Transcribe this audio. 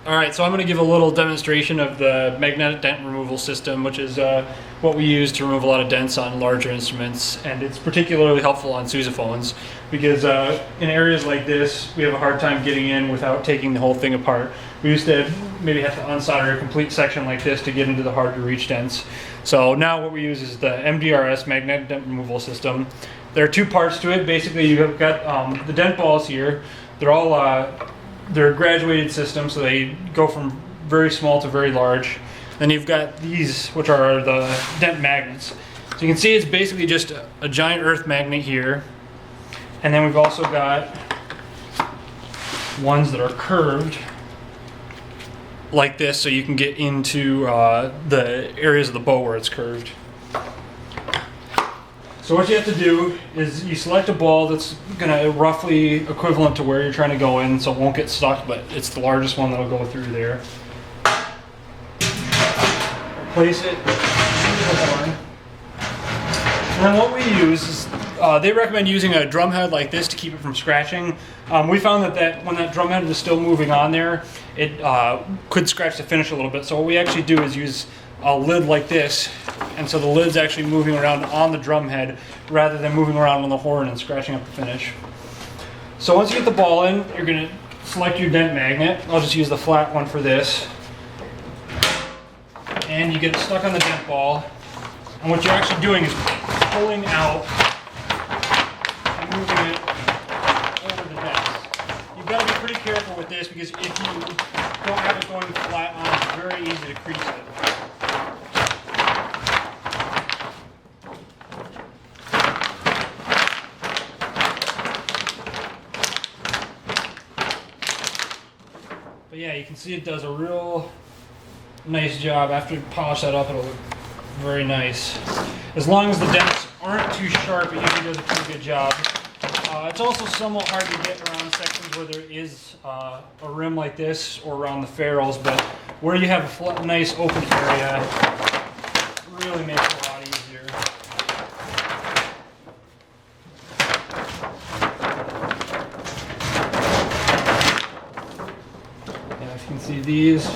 Alright, so I'm going to give a little demonstration of the magnetic dent removal system, which is what we use to remove a lot of dents on larger instruments, and it's particularly helpful on sousaphones because in areas like this we have a hard time getting in without taking the whole thing apart. We used to maybe have to unsolder a complete section like this to get into the hard to reach dents. So now what we use is the MDRS, magnetic dent removal system. There are two parts to it. Basically you've got the dent balls here. They're all they're a graduated system, so they go from very small to very large. Then you've got these, which are the dent magnets. So you can see it's basically just a giant earth magnet here. And then we've also got ones that are curved like this, so you can get into the areas of the bow where it's curved. So what you have to do is you select a ball that's going to roughly equivalent to where you're trying to go in, so it won't get stuck, but it's the largest one that'll go through there. Place it in the horn. And then what we use is, they recommend using a drum head like this to keep it from scratching. We found that when that drum head was still moving on there, it could scratch the finish a little bit. So what we actually do is use a lid like this, and so the lid's actually moving around on the drum head rather than moving around on the horn and scratching up the finish. So once you get the ball in, you're going to select your dent magnet. I'll just use the flat one for this. And you get it stuck on the dent ball. And what you're actually doing is pulling out and moving it over the dents. You've got to be pretty careful with this because if you don't have it going flat on, it's very easy to crease it. But yeah, you can see it does a real nice job. After you polish that up, it'll look very nice. As long as the dents aren't too sharp, it usually does a pretty good job. It's also somewhat hard to get around sections where there is a rim like this or around the ferrules, but where you have a flat, nice open area, it really makes it a lot easier. Yeah, if you can see these.